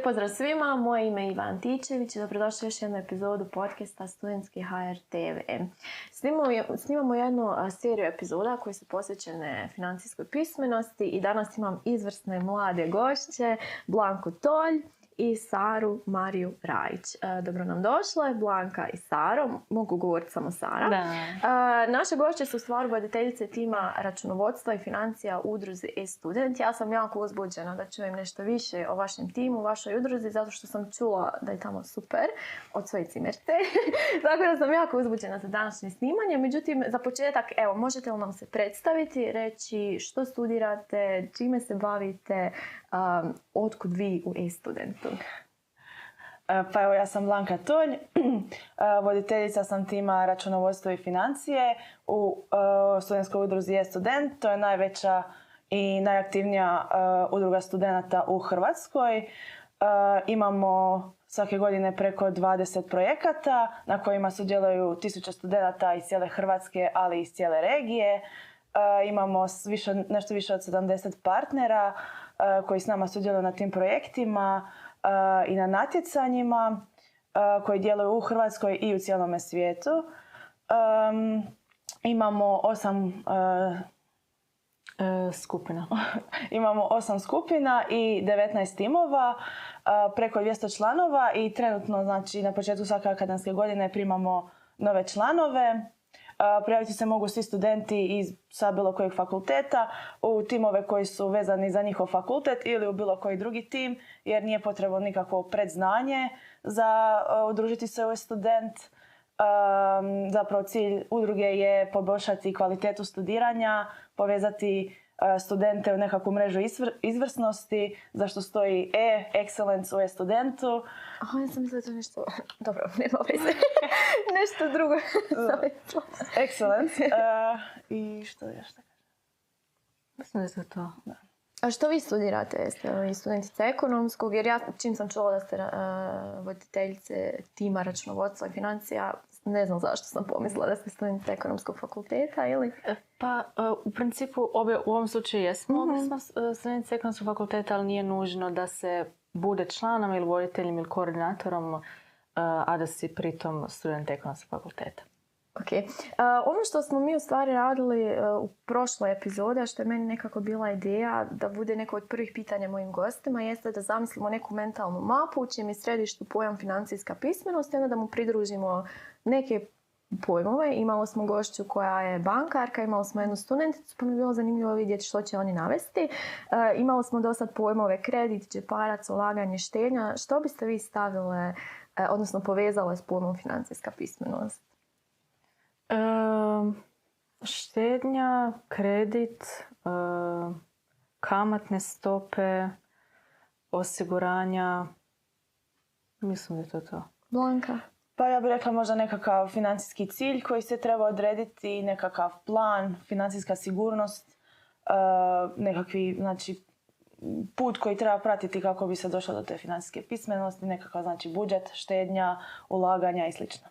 pozdrav svima, moje ime je Iva Antičević i dobrodošli još jednu epizodu podcasta Studentski HR TV. Snimamo jednu seriju epizoda koje su posvećene financijskoj pismenosti i danas imam izvrsne mlade gošće, Blanku Tolj i Saru Mariju Rajić. Dobro nam došle, Blanka i Saro, mogu govoriti samo Sara. Da. Naše gošće su u stvari voditeljice tima računovodstva i financija u udruzi e-student. Ja sam jako uzbuđena da čujem nešto više o vašem timu, vašoj udruzi, zato što sam čula da je tamo super od svoje cimerce. Tako da sam jako uzbuđena za današnje snimanje. Međutim, za početak, evo, možete li nam se predstaviti, reći što studirate, čime se bavite, otkud vi u e-studentu? Pa evo, ja sam Blanka Tolj, voditeljica sam tima računovodstvo i financije u studentskoj udruzi e-student. To je najveća i najaktivnija udruga studenata u Hrvatskoj. Imamo svake godine preko 20 projekata na kojima sudjeluju 1000 studenata iz cijele Hrvatske, ali i iz cijele regije. Imamo nešto više od 70 partnera koji s nama sudjeluju na tim projektima i na natjecanjima koji djeluju u Hrvatskoj i u cijelome svijetu. Imamo 8 skupina. Imamo 8 skupina i 19 timova, preko 200 članova i trenutno, znači, na početku svake akademske godine primamo nove članove. Prijaviti se mogu svi studenti sa bilo kojeg fakulteta u timove koji su vezani za njihov fakultet ili u bilo koji drugi tim, jer nije potrebno nikakvo predznanje za udružiti se u e-student. Zapravo cilj udruge je poboljšati kvalitetu studiranja, povezati studente u nekakvu mrežu izvrsnosti, zašto stoji e-excellence u e-studentu. Aha, ja sam mislila da je nešto... Dobro, nema veze. Nešto drugo. Excellence. I što još da kažem? Mislim da je to. Da. A što vi studirate? Jeste li studentica ekonomskog? Jer ja, čim sam čula da ste voditeljice tima računovodstva i financija, ne znam zašto sam pomislila da ste studentica ekonomskog fakulteta, ili? Pa, u principu, u ovom slučaju jesmo. Mi smo studentice ekonomskog fakulteta, ali nije nužno da se bude članom ili voditeljem ili koordinatorom, a da si pritom student ekonomskog fakulteta. Okay. Ono što smo mi u stvari radili u prošloj epizodi, a što je meni nekako bila ideja da bude neko od prvih pitanja mojim gostima, jeste da zamislimo neku mentalnu mapu u čijem je središtu pojam financijska pismenost i onda da mu pridružimo neke pojmove. Imali smo gošću koja je bankarka, imali smo jednu studenticu, pa mi je bilo zanimljivo vidjeti što će oni navesti. Imali smo do sad pojmove kredit, džeparac, ulaganje, štednja. Što biste vi stavile, odnosno povezale s pojmom financijska pismenost? Štednja, kredit, kamatne stope, osiguranja. Mislim da je to. Blanka? Pa ja bih rekla možda nekakav financijski cilj koji se treba odrediti, nekakav plan, financijska sigurnost, nekakvi, znači, put koji treba pratiti kako bi se došlo do te financijske pismenosti, nekakav, znači, budžet, štednja, ulaganja i slično.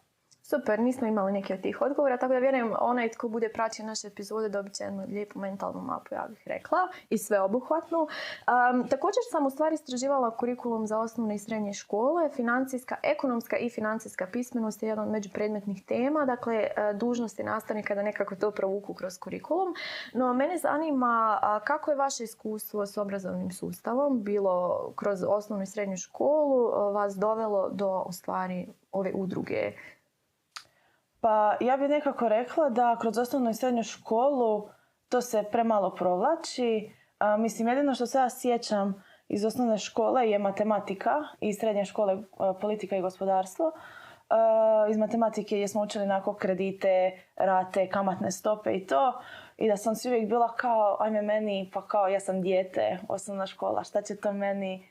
Super, nismo imali neki od tih odgovora, tako da vjerujem onaj tko bude pratio naše epizode dobit će jednu lijepu mentalnu mapu, ja bih rekla, i sveobuhvatnu. Također sam u stvari istraživala kurikulum za osnovne i srednje škole. Ekonomska i financijska pismenost je jedna od međupredmetnih tema, dakle dužnost je nastavnika da nekako to provuku kroz kurikulum. No mene zanima kako je vaše iskustvo s obrazovnim sustavom, bilo kroz osnovnu i srednju školu, vas dovelo do u stvari ove udruge. Pa ja bih nekako rekla da kroz osnovnu i srednju školu to se premalo provlači. Mislim, jedino što se ja sjećam iz osnovne škole je matematika i srednje škole politika i gospodarstvo. Iz matematike jesmo učili onako kredite, rate, kamatne stope i to. I da sam si uvijek bila kao, ajme meni, pa kao ja sam dijete, osnovna škola, šta će to meni?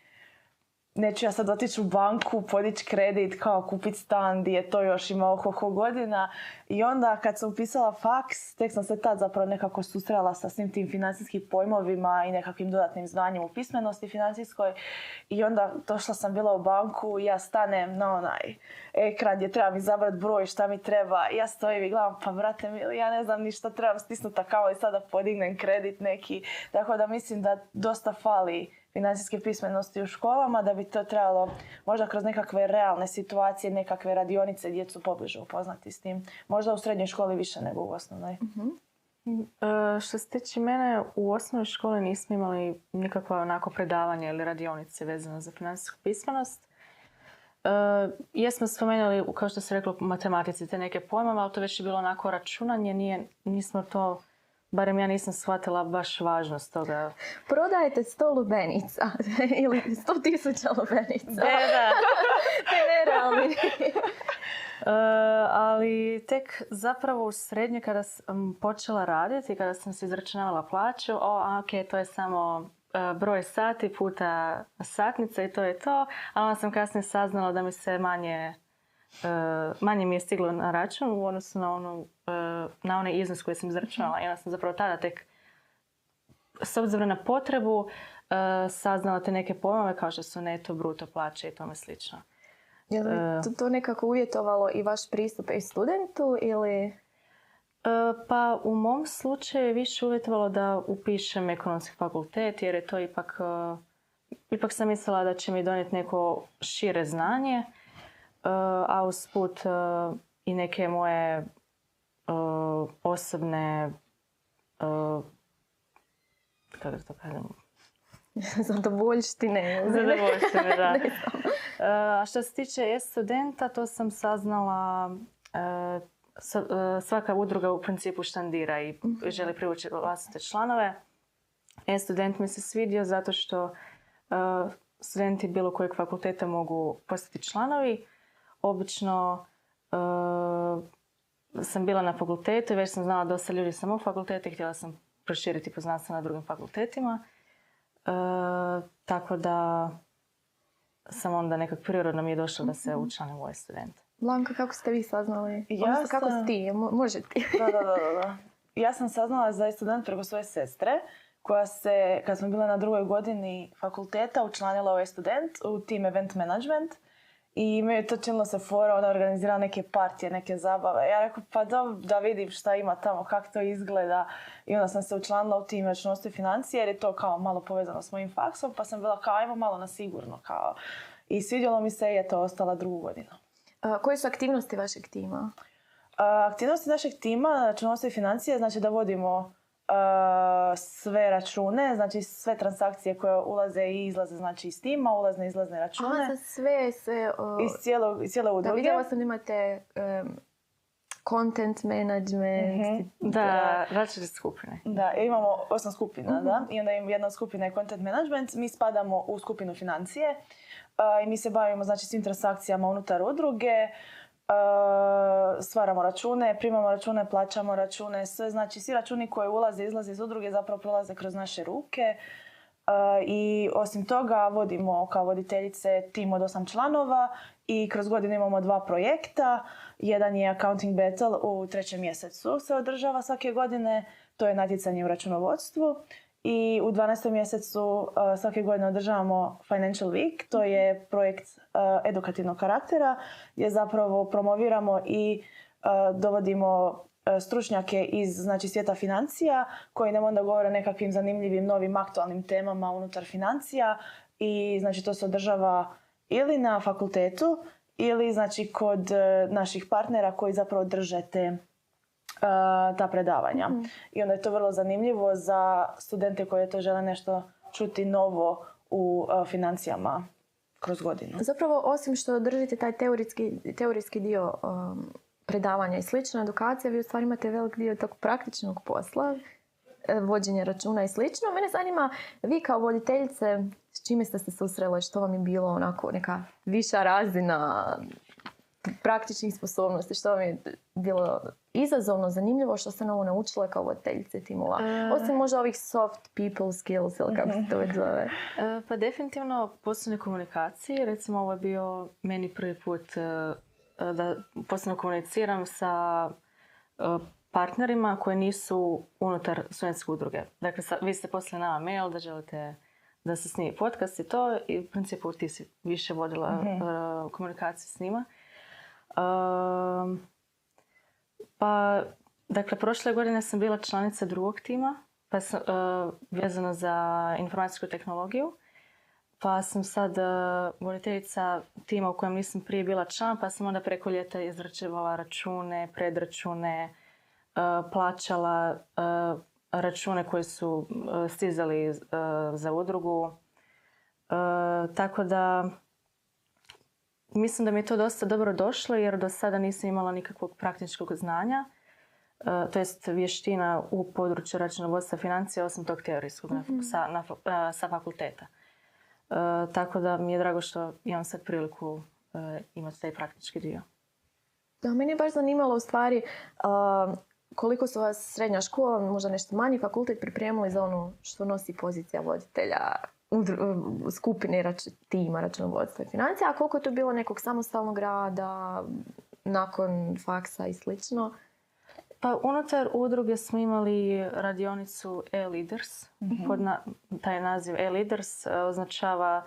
Neću ja sad otići u banku, podići kredit, kao kupiti stan gdje je to još ima oko godina. I onda kad sam upisala faks, tek sam se tad zapravo nekako susrela sa svim tim financijskim pojmovima i nekakvim dodatnim znanjem u pismenosti financijskoj. I onda došla sam bila u banku i ja stanem na onaj ekran gdje trebam izabrati broj šta mi treba. I ja stojim i gledam, pa brate mili, ja ne znam ni šta trebam stisnuti kao i sada podignem kredit neki. Tako da mislim da dosta fali financijske pismenosti u školama, da bi to trebalo možda kroz nekakve realne situacije, nekakve radionice djecu pobliže upoznati s tim. Možda u srednjoj školi više nego u osnovnoj. Što se tiče mene, u osnovnoj školi nismo imali nikakva onako predavanja ili radionice vezano za financijsku pismenost. Jesmo spomenuli, kao što se reklo, u matematici te neke pojmove, ali to već je bilo onako računanje, nismo to, barem ja nisam shvatila baš važnost toga. Prodajete 100 lubenica ili 100.000 lubenica. Da. To je nerealni. Ali tek zapravo u srednje kada sam počela raditi, kada sam se izračunavala plaću, ok, to je samo broj sati puta satnica i to je to. A onda sam kasnije saznala da mi se manje mi je stiglo na račun u odnosu na onaj iznos koji sam izračunala. I onda sam zapravo tada tek, s obzirom na potrebu, saznala te neke pojmove kao što su neto, bruto plaće i tome slično. Je li to nekako uvjetovalo i vaš pristup i studentu ili... Pa u mom slučaju je više uvjetovalo da upišem ekonomski fakultet jer je to ipak sam mislila da će mi donijeti neko šire znanje, a usput i neke moje osobne kako to kažem? Zadovoljštine, da. A što se tiče e-studenta, to sam saznala, svaka udruga u principu štandira i želi privući vlastite članove. E-student mi se svidio zato što studenti bilo kojeg fakulteta mogu postati članovi. Obično sam bila na fakultetu i već sam znala dosta ljudi sa mog fakulteta i htjela sam proširiti poznanstvo na drugim fakultetima. Tako da sam onda nekak prirodno mi je došlo da se učlanim u e-student. Blanka, kako ste vi saznali? Kako si ti? Može ti? Da. Ja sam saznala za e-student preko svoje sestre koja se, kad smo bile na 2. godini fakulteta, učlanila u e-student u team event management. I me je to činilo se fora, ona organizirala neke partije, neke zabave. Ja rekao, pa da vidim šta ima tamo, kako to izgleda. I onda sam se učlanila u tim računovodstvo i financije jer je to kao malo povezano s mojim faksom. Pa sam bila kao, ajmo malo na sigurno. Kao. I svidjelo mi se i je to ostala 2. godinu. Koje su aktivnosti vašeg tima? Aktivnosti našeg tima, računovodstvo i financije, znači da vodimo sve račune, znači sve transakcije koje ulaze i izlaze, znači iz tima, ulazne i izlazne račune. Za sve iz cijele udruge. Da, vidjela sam da imate content management. Da, različite skupine. Da, imamo 8 skupina, da. I onda jedna skupina je content management. Mi spadamo u skupinu financije i mi se bavimo, znači, svim transakcijama unutar udruge. Stvaramo račune, primamo račune, plaćamo račune, sve, znači svi računi koji ulaze i izlaze iz udruge zapravo prolaze kroz naše ruke. I osim toga vodimo kao voditeljice tim od 8 članova i kroz godinu imamo 2 projekta. Jedan je Accounting Battle u 3. mjesecu se održava svake godine, to je natjecanje u računovodstvu. I u 12. mjesecu svake godine održavamo Financial Week, to je projekt edukativnog karaktera gdje zapravo promoviramo i dovodimo stručnjake iz, znači, svijeta financija koji nam onda govore o nekakvim zanimljivim novim aktualnim temama unutar financija i, znači, to se održava ili na fakultetu ili, znači, kod naših partnera koji zapravo drže ta predavanja. I onda je to vrlo zanimljivo za studente koji to žele nešto čuti novo u financijama kroz godinu. Zapravo, osim što držite taj teorijski dio predavanja i slično, edukacija, vi u stvari imate velik dio tog praktičnog posla, vođenja računa i slično. Mene zanima, vi kao voditeljice, s čime ste se susrele, što vam je bilo onako neka viša razina praktičnih sposobnosti, što vam je bilo izazovno, zanimljivo, što ste novo naučile kao voditeljice timova? Osim možda ovih soft people skills, ili kako se to već zove. Pa definitivno poslovne komunikacije. Recimo, ovo je bio meni prvi put da poslovno komuniciram sa partnerima koji nisu unutar studentske udruge. Dakle, vi ste poslali nama mail da želite da se snimi podcast i to, i u principu ti si više vodila komunikaciju s njima. Pa, dakle, prošle godine sam bila članica drugog tima, pa sam vezana za informacijsku tehnologiju. Pa sam sad voditeljica tima u kojem nisam prije bila član, pa sam onda preko ljeta izračunavala račune, predračune, plaćala račune koji su stizali za udrugu. Tako da mislim da mi je to dosta dobro došlo jer do sada nisam imala nikakvog praktičkog znanja, to jest vještina u području računovodstva financija osim tog teorijskog sa fakulteta. Tako da mi je drago što imam sad priliku imati taj praktički dio. Da, meni je baš zanimalo u stvari koliko su vas srednja škola, možda nešto manji fakultet pripremili za ono što nosi pozicija voditelja skupine tima računovodstva i financija, a koliko je to bilo nekog samostalnog rada nakon faksa i slično? Pa unutar udruge smo imali radionicu e-leaders. Taj naziv e-leaders označava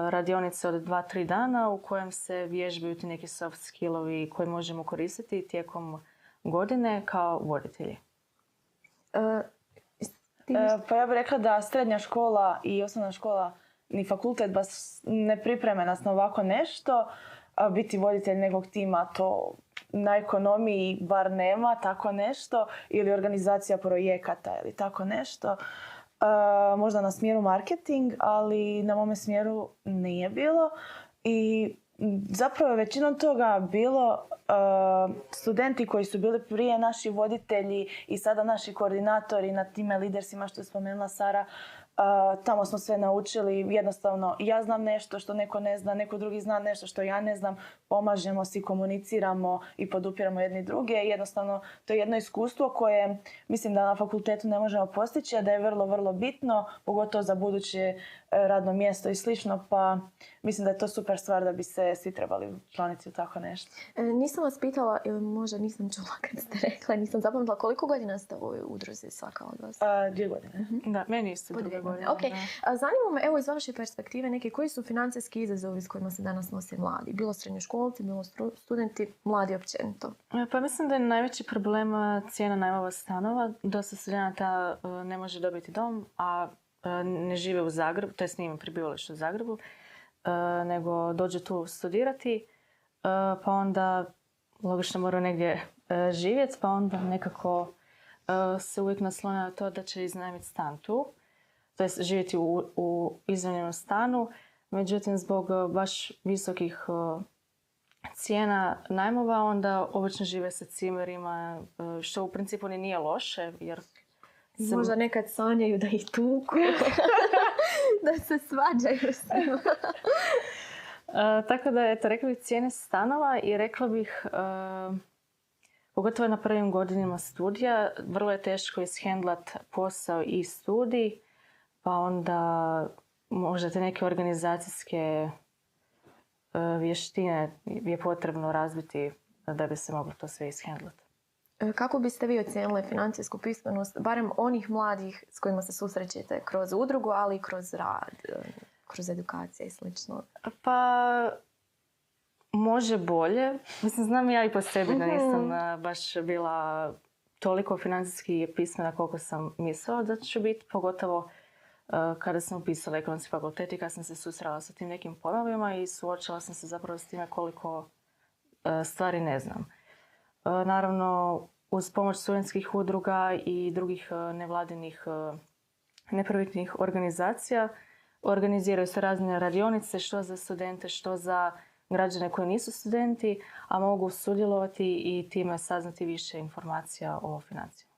radionice od 2-3 dana u kojem se vježbaju ti neki soft skillovi koje možemo koristiti tijekom godine kao voditelji. Pa ja bih rekla da srednja škola i osnovna škola ni fakultet baš ne pripreme nas na ovako nešto. Biti voditelj nekog tima to na ekonomiji bar nema tako nešto ili organizacija projekata ili tako nešto. Možda na smjeru marketing, ali na mome smjeru nije bilo. I zapravo većinom toga bilo studenti koji su bili prije naši voditelji i sada naši koordinatori na time lidersima što je spomenula Sara. Tamo smo sve naučili, jednostavno ja znam nešto što neko ne zna, neko drugi zna nešto što ja ne znam, pomažemo si, komuniciramo i podupiramo jedni druge. Jednostavno to je jedno iskustvo koje mislim da na fakultetu ne možemo postići, a da je vrlo, vrlo bitno, pogotovo za buduće radno mjesto i slično, pa mislim da je to super stvar da bi se svi trebali učlaniti u tako nešto. Nisam vas pitala, ili možda nisam čula kad ste rekla, nisam zapamtila koliko godina ste u ovoj udruzi svaka od vas? 2 godine. Da, meni isto 2 godine. Okay. Zanima me, evo iz vaše perspektive, neki koji su financijski izazovi s kojima se danas nose mladi? Bilo srednjoškolci, bilo studenti, mladi općenito. Pa mislim da je najveći problem cijena najmova stanova. Dosta studenata ne može dobiti dom, a ne žive u Zagrebu, to jest nije prebivalište u Zagrebu, nego dođe tu studirati, pa onda logično moraju negdje živjeti, pa onda nekako se uvijek naslone na to da će iznajmiti stan tu. To jest živjeti u iznajmljenom stanu. Međutim, zbog baš visokih cijena najmova, onda obično žive sa cimerima, što u principu ni nije loše, jer možda nekad sanjaju da ih tuku, da se svađaju s njima. Tako da, eto, rekla bih cijene stanova i rekla bih, pogotovo na prvim godinama studija, vrlo je teško ishendlat posao i studij, pa onda možda te neke organizacijske vještine je potrebno razviti da bi se moglo to sve ishendlati. Kako biste vi ocijenili financijsku pismenost, barem onih mladih s kojima se susrećete kroz udrugu, ali i kroz rad, kroz edukacije i slično? Pa može bolje. Mislim, znam ja i po sebi da nisam baš bila toliko financijski pismena koliko sam mislila da ću biti, pogotovo kada sam upisala ekonomski fakultet i kada sam se susrela sa tim nekim pojmovima i suočila sam se zapravo s time koliko stvari ne znam. Naravno, uz pomoć studentskih udruga i drugih nevladinih neprofitnih organizacija organiziraju se razne radionice, što za studente, što za građane koji nisu studenti, a mogu sudjelovati i time saznati više informacija o financijama.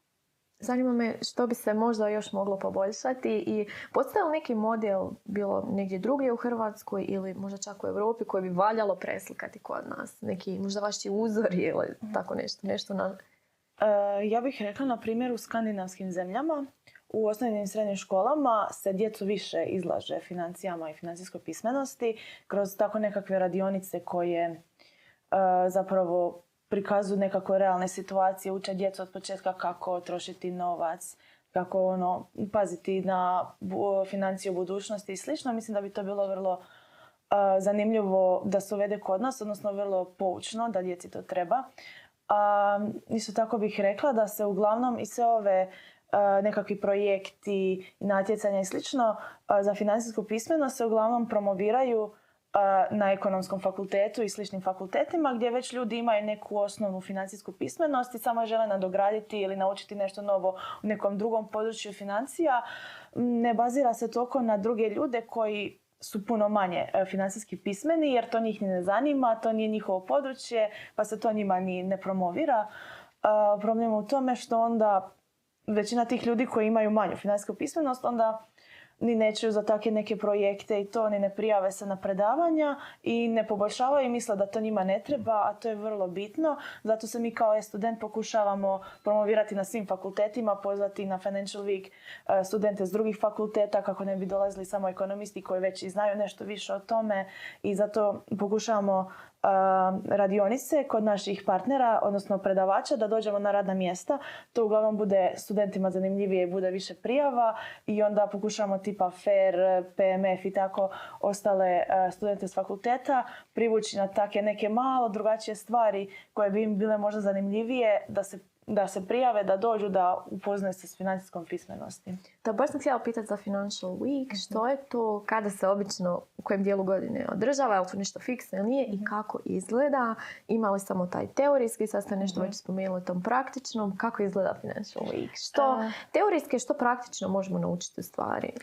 Zanima me što bi se možda još moglo poboljšati i postoji li neki model bilo negdje drugdje u Hrvatskoj ili možda čak u Europi koji bi valjalo preslikati kod nas? Neki možda vaši uzori ili tako nešto na... Ja bih rekla, na primjer, u skandinavskim zemljama, u osnovnim i srednjim školama se djecu više izlaže financijama i financijskoj pismenosti kroz tako nekakve radionice koje zapravo prikazuju nekako realne situacije, uče djecu od početka kako trošiti novac, kako paziti na financije u budućnosti i slično. Mislim da bi to bilo vrlo zanimljivo da se uvede kod nas, odnosno vrlo poučno da djeci to treba. Isto tako bih rekla da se uglavnom i sve ove nekakvi projekti, natjecanja i slično za financijsku pismenost se uglavnom promoviraju na ekonomskom fakultetu i sličnim fakultetima gdje već ljudi imaju neku osnovnu financijsku pismenost i samo žele nadograditi ili naučiti nešto novo u nekom drugom području financija. Ne bazira se toliko na druge ljude koji su puno manje financijski pismeni jer to njih ni ne zanima, to nije njihovo područje pa se to njima ni ne promovira. Problem je u tome što onda većina tih ljudi koji imaju manju financijsku pismenost onda ni neću za takve neke projekte i to, ni ne prijave se na predavanja i ne poboljšavaju i misle da to njima ne treba, a to je vrlo bitno. Zato se mi kao student pokušavamo promovirati na svim fakultetima, pozvati na Financial Week studente s drugih fakulteta kako ne bi dolazili samo ekonomisti koji već i znaju nešto više o tome i zato pokušavamo radionice kod naših partnera, odnosno predavača, da dođemo na radna mjesta. To uglavnom bude studentima zanimljivije i bude više prijava i onda pokušamo tipa FAIR, PMF i tako ostale studente s fakulteta privući na take neke malo drugačije stvari koje bi im bile možda zanimljivije da se prijave, da dođu, da upoznaju se s financijskom pismenosti. Da, baš sam htjela pitati za Financial Week. Što je to, kada se obično, u kojem dijelu godine održava, je li to nešto fiksno ili nije i kako izgleda? Ima li samo taj teorijski, sad ste nešto već spomenuli o tom praktičnom. Kako izgleda Financial Week? Što teorijski, što praktično možemo naučiti u stvari?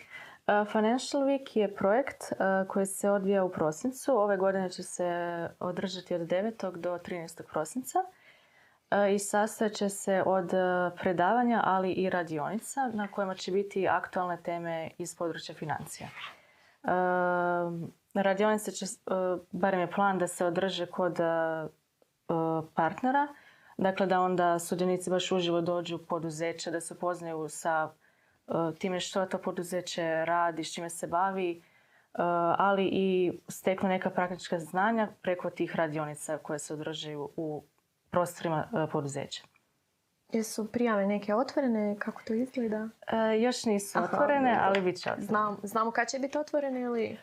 Financial Week je projekt koji se odvija u prosincu. Ove godine će se održati od 9. do 13. prosinca. I sastojat će se od predavanja, ali i radionica na kojima će biti aktualne teme iz područja financija. Radionice će, barem je plan da se održe kod partnera, dakle da onda sudionici baš uživo dođu u poduzeće, da se upoznaju sa time što to poduzeće radi, s čime se bavi, ali i steknu neka praktička znanja preko tih radionica koje se održaju u prostorima poduzeća. Jesu prijave neke otvorene? Kako to izgleda? Još nisu otvorene, ali bit će otvorene. Znamo kad će biti otvorene ili?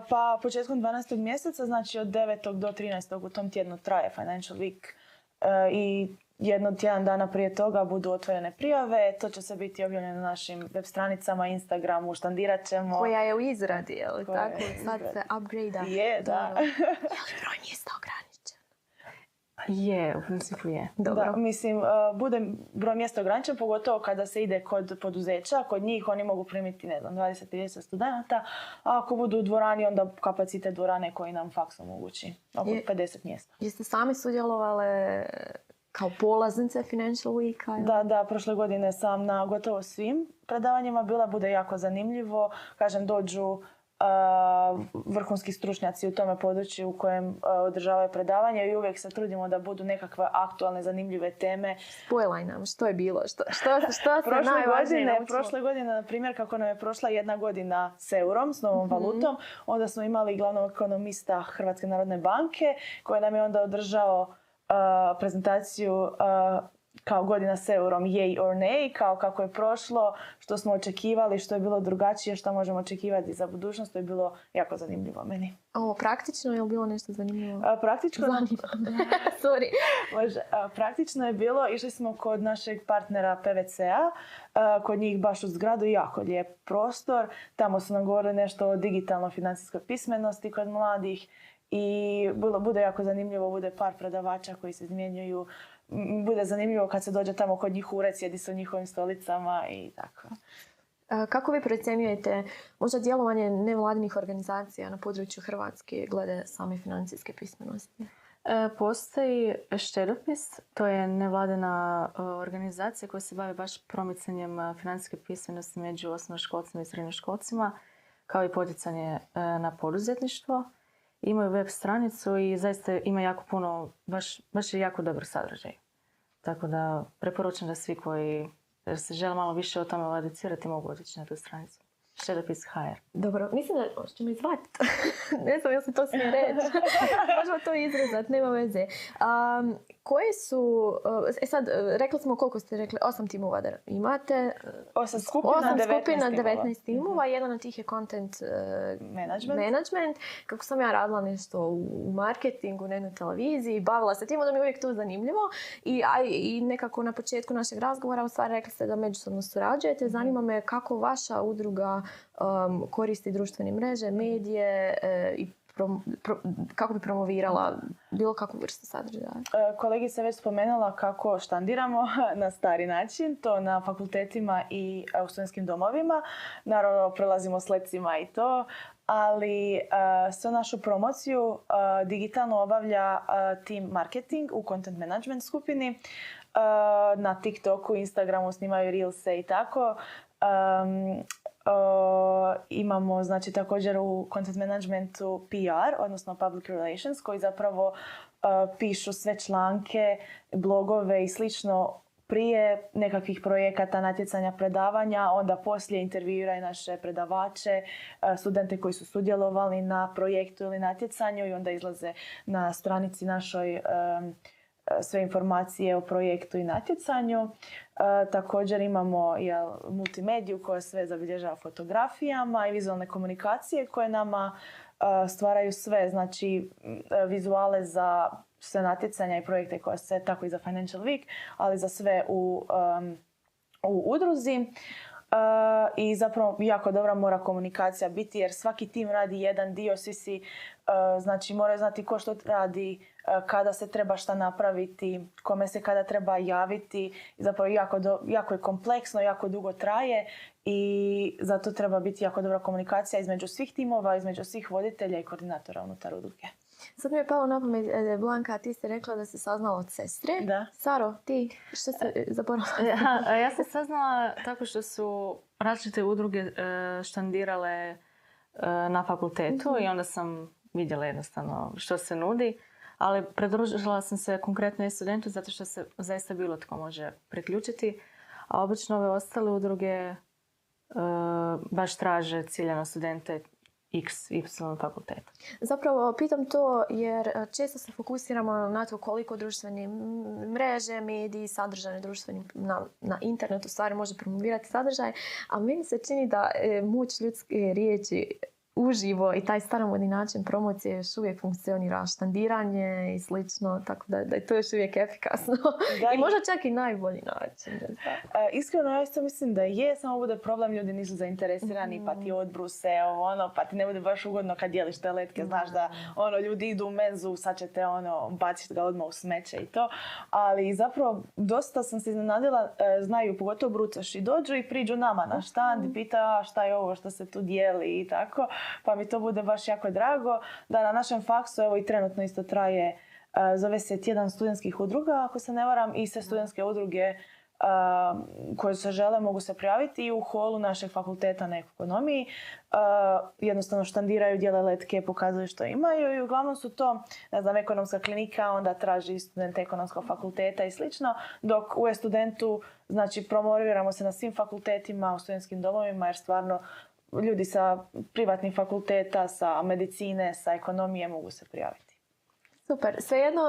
Pa početkom 12. mjeseca, znači od 9. do 13. u tom tjednu traje Financial Week i tjedan dana prije toga budu otvorene prijave. To će se biti objavljeno na našim web stranicama, Instagramu, štandirat ćemo. Koja je u izradi, je li tako? Sad se upgrade-a. Je, da. Je li broj mjesta ograničen? Je, u principu je. Dobro. Da, mislim, bude broj mjesta ograničen, pogotovo kada se ide kod poduzeća. Kod njih oni mogu primiti, 20-30 studenta, a ako budu u dvorani, onda kapacitet dvorane koji nam faks omogući. Oko 50 mjesta. Jeste sami sudjelovale kao polaznice Financial Weeka? Da, prošle godine sam na gotovo svim predavanjima bila, bude jako zanimljivo. Kažem, dođu vrhunski stručnjaci u tome području u kojem održavaju predavanje i uvijek se trudimo da budu nekakve aktualne, zanimljive teme. Spojlaj nam, što je bilo? Što se najvažnije naučilo? Prošle godine, na primjer, kako nam je prošla jedna godina s eurom, s novom valutom, onda smo imali glavnog ekonomista Hrvatske narodne banke koji nam je onda održao prezentaciju kao godina s eurom, yay or nay, kao kako je prošlo, što smo očekivali, što je bilo drugačije, što možemo očekivati za budućnost. To je bilo jako zanimljivo meni. Ovo praktično je li bilo nešto zanimljivo? Sorry. Može. Praktično je bilo, išli smo kod našeg partnera PVC-a, kod njih baš u zgradu, jako lijep prostor. Tamo su nam govorili nešto o digitalnoj financijskoj pismenosti kod mladih i bude jako zanimljivo, bude par predavača koji se izmjenjuju. Bude zanimljivo kad se dođe tamo kod njih u ured, sjedi se u njihovim stolicama i tako. Kako vi procjenjujete možda djelovanje nevladinih organizacija na području Hrvatske glede same financijske pismenosti? Postoji Štedopis, to je nevladina organizacija koja se bavi baš promicanjem financijske pismenosti među osnovnoškolcima i srednjoškolcima, kao i poticanje na poduzetništvo. Imaju web stranicu i zaista ima jako puno, baš je jako dobar sadržaj. Tako da preporučam da svi koji se žele malo više o tome educirati mogu otići na tu stranicu. Štedopis.hr. Dobro, mislim da ćemo izvatiti. Ne znam jel se to smije reći. Možemo to izrezati, nema veze. Koji su, sad, rekli smo koliko ste rekli, 8 timova da imate. 8 skupina, 19 timova. Jedan od tih je content management. Kako sam ja radila nešto u marketingu, na jednoj televiziji, bavila se tim, onda mi je uvijek to zanimljivo. I nekako na početku našeg razgovora u stvari rekli ste da međusobno surađujete. Zanima me kako vaša udruga koristi društvene mreže, medije i kako bi promovirala bilo kakvu vrstu sadržaja? Kolegica je već spomenula kako štandiramo na stari način, to na fakultetima i u studentskim domovima. Naravno, prelazimo s lecima i to, ali svu našu promociju digitalno obavlja tim marketing u content management skupini. Na TikToku, Instagramu snimaju reelse i tako. Imamo znači također u content managementu PR, odnosno public relations, koji zapravo pišu sve članke, blogove i slično prije nekakvih projekata, natjecanja, predavanja, onda poslije intervjuiraju naše predavače, studente koji su sudjelovali na projektu ili natjecanju i onda izlaze na stranici našoj sve informacije o projektu i natjecanju. Također imamo multimediju koja sve zabilježava fotografijama i vizualne komunikacije koje nama stvaraju sve, znači vizuale za sve natjecanja i projekte koje se, tako i za Financial Week, ali za sve u udruzi. I zapravo jako dobra mora komunikacija biti jer svaki tim radi jedan dio, svi znači moraju znati ko što radi, kada se treba šta napraviti, kome se kada treba javiti. Zapravo jako je kompleksno, jako dugo traje i zato treba biti jako dobra komunikacija između svih timova, između svih voditelja i koordinatora unutar udruge. Sad mi je palo na pamet, Blanka, ti ste rekla da si saznala od sestre. Da. Saro, ti što se zaboravila? Ja sam saznala tako što su različite udruge štandirale na fakultetu i onda sam vidjela jednostavno što se nudi. Ali pridružila sam se konkretno studentu zato što se zaista bilo tko može priključiti. A obično ove ostale udruge baš traže ciljano studente X, Y fakulteta. Zapravo pitam to jer često se fokusiramo na to koliko društvene mreže, mediji, sadržane društvenim na internetu stvari može promovirati sadržaj, a meni se čini da moć ljudske riječi uživo i taj staromodni način promocije još uvijek funkcionira, štandiranje i slično, tako da je to još uvijek efikasno. I možda čak i najbolji način. Iskreno, ja isto mislim da je, samo bude problem, ljudi nisu zainteresirani, pa ti odbruse, pa ti ne bude baš ugodno kad dijeliš te letke, znaš da ljudi idu u menzu, sad ćete baciti ga odmah u smeće i to. Ali zapravo, dosta sam se iznenadila, znaju, pogotovo brucaši, dođu i priđu nama na štand i pita šta je ovo što se tu dijeli i tako. Pa mi to bude baš jako drago da na našem faksu, evo i trenutno isto traje, zove se Tjedan studentskih udruga, ako se ne varam, i sve studentske udruge koje se žele mogu se prijaviti i u holu našeg fakulteta na ekonomiji. Jednostavno štandiraju, dijele letke, pokazuju što imaju i uglavnom su to, ne znam, ekonomska klinika, onda traži studente ekonomskog fakulteta i slično, dok u e-studentu, znači, promoviramo se na svim fakultetima, u studentskim domovima, jer stvarno ljudi sa privatnih fakulteta, sa medicine, sa ekonomije mogu se prijaviti. Super. Svejedno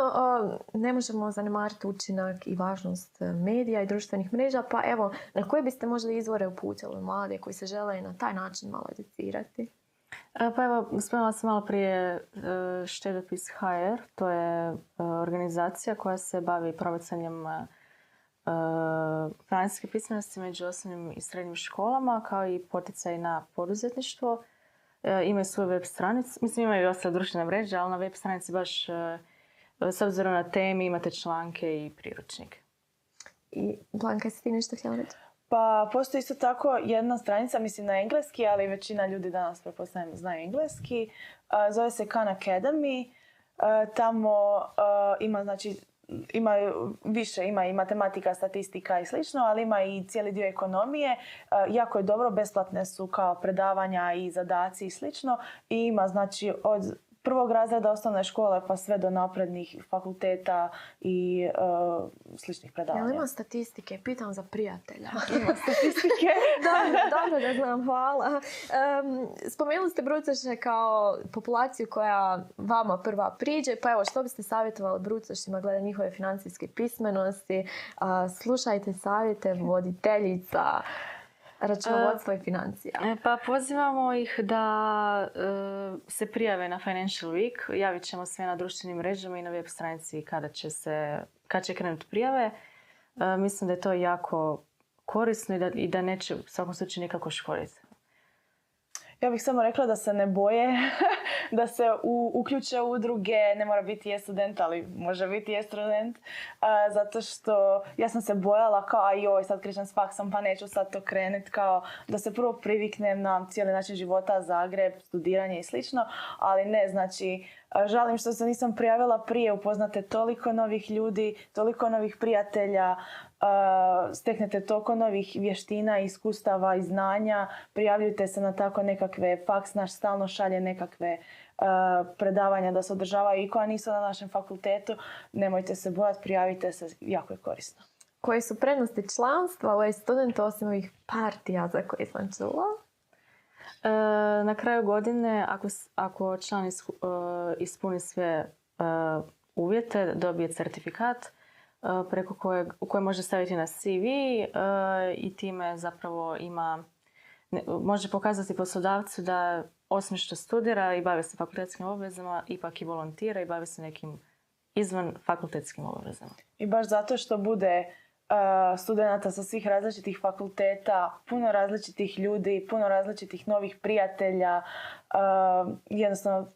ne možemo zanemariti učinak i važnost medija i društvenih mreža, pa evo, na koje biste možda izvore uputili mlade koji se žele na taj način malo educirati? Pa evo, spomenula sam malo prije Štedopis HR, to je organizacija koja se bavi promicanjem financijske pismenosti među osnovnim i srednjim školama, kao i poticaj na poduzetništvo. Imaju svoju web stranicu, mislim imaju i ostale društvene mreže, ali na web stranici baš s obzirom na temi imate članke i priručnike. I Blanka, si ti nešto htjela reći? Pa postoji isto tako jedna stranica, mislim na engleski, ali većina ljudi danas pretpostavljam znaju engleski. Zove se Khan Academy. Tamo ima, znači, ima više, ima i matematika, statistika i slično, ali ima i cijeli dio ekonomije. Jako je dobro, besplatne su kao predavanja i zadaci i slično. I ima, znači, od prvog razreda osnovne škole pa sve do naprednih fakulteta i sličnih predavanja. Jel ima statistike? Pitam za prijatelja. Ima statistike. Dobro da znam, hvala. Spomenuli ste brucoše kao populaciju koja vama prva priđe, pa evo što biste savjetovali brucošima glede njihove financijske pismenosti? Slušajte savjete voditeljica računovodstva i financija. Pa pozivamo ih da se prijave na Financial Week. Javit ćemo sve na društvenim mrežama i na web stranici kad će krenuti prijave. Mislim da je to jako korisno i da neće u svakom slučaju nikako škoditi. Ja bih samo rekla da se ne boje, da se uključe u udruge, ne mora biti e-student, ali može biti e-student, zato što ja sam se bojala kao joj sad krećem s faksom pa neću sad to krenuti, kao da se prvo priviknem na cijeli način života, Zagreb, studiranje i slično, ali ne, znači žalim što se nisam prijavila prije, upoznate toliko novih ljudi, toliko novih prijatelja, steknete toliko novih vještina, iskustava i znanja, prijavljujte se na tako nekakve, faks naš stalno šalje nekakve predavanja da se održavaju i koja nisu na našem fakultetu, nemojte se bojati, prijavite se, jako je korisno. Koje su prednosti članstva u e-studentu osim ovih partija za koje sam čula? Na kraju godine, ako član ispuni sve uvjete, dobije certifikat preko koje može staviti na CV i time zapravo može pokazati poslodavcu da osim što studira i bavi se fakultetskim obvezama, ipak i volontira i bavi se nekim izvan fakultetskim obvezama. I baš zato što bude studenata sa svih različitih fakulteta, puno različitih ljudi, puno različitih novih prijatelja, jednostavno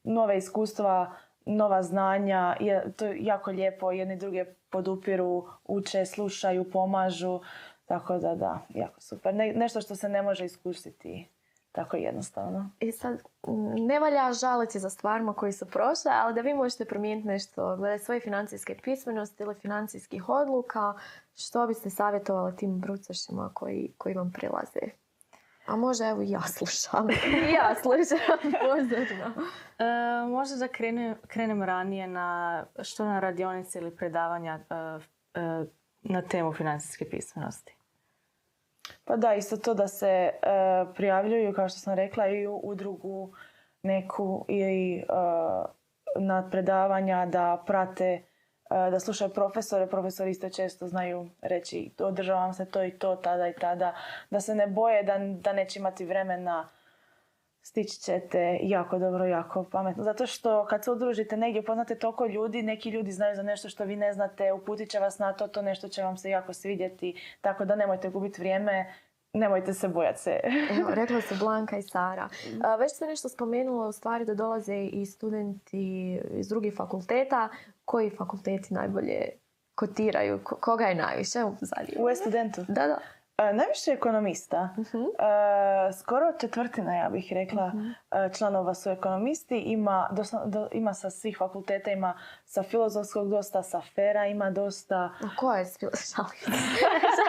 nove iskustva, nova znanja, to je jako lijepo, jedni druge podupiru, uče, slušaju, pomažu, tako da, jako super. Nešto što se ne može iskusiti tako jednostavno. I sad, ne valja žaliti za stvarima koji su prošle, ali da vi možete promijeniti nešto glede svoje financijske pismenosti ili financijskih odluka, što biste savjetovali tim brucošima koji vam prilaze? A može, evo i ja slušam. Pozorno. Možda da krenem ranije što na radionice ili predavanja na temu financijske pismenosti. Pa da, isto to da se prijavljuju, kao što sam rekla, i u udrugu neku i na predavanja, da prate, da slušaju profesore. Profesori isto često znaju reći održavam se to i to, tada i tada. Da se ne boje da neće imati vremena, stići ćete jako dobro, jako pametno. Zato što kad se udružite negdje, poznate toliko ljudi, neki ljudi znaju za nešto što vi ne znate, uputit će vas na to nešto će vam se jako svidjeti. Tako da nemojte gubiti vrijeme, nemojte se bojati se. Evo, rekla su Blanka i Sara. Već ste nešto spomenula u stvari da dolaze i studenti iz drugih fakulteta. Koji fakulteti najbolje kotiraju? Koga je najviše? U e-studentu? Da. Najviše ekonomista. Skoro četvrtina, ja bih rekla, članova su ekonomisti. Ima sa svih fakulteta, ima sa filozofskog dosta, sa FER-a ima dosta. A ko je s filozofskog?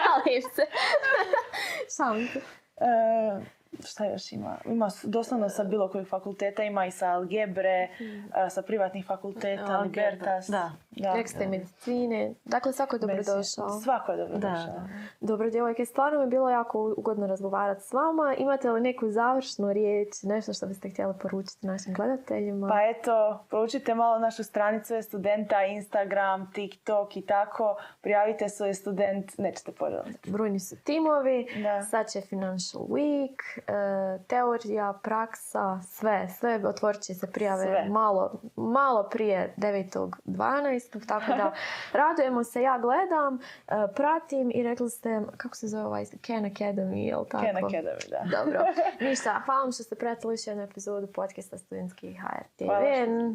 Šalim se. Šta još ima? Ima doslovno sa bilo kojeg fakulteta, ima i sa algebre, sa privatnih fakulteta, Libertas. Da. Rekste medicine. Dakle, svako je dobrodošao. Svako je dobrodošao. Dobro, djevojke, stvarno mi je bilo jako ugodno razgovarati s vama. Imate li neku završnu riječ, nešto što biste htjeli poručiti našim gledateljima? Pa eto, proučite malo našu stranicu e-studenta, Instagram, TikTok i tako. Prijavite se e-student, nećete poželiti. Brojni su timovi, sad će Financial Week, teorija, praksa, sve otvorit će se prijave malo prije 9.12. Tako da radujemo se, ja gledam, pratim i rekli ste, kako se zove ovaj Khan Academy, je li tako? Khan Academy, da. Dobro. Ništa, hvala vam što ste pratili još jednu epizodu podcasta Studentski HRTV.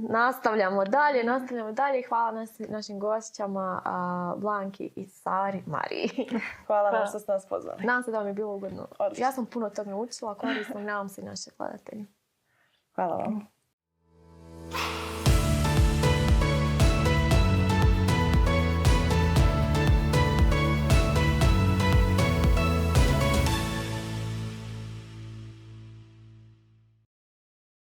Nastavljamo dalje. Hvala našim gošćama Blanki i Sari Mariji. Hvala vam što ste nas pozvali. Nadam se da vam je bilo ugodno. Ja sam puno toga naučila, korisno, nadam se i naše gledatelji. Hvala vam.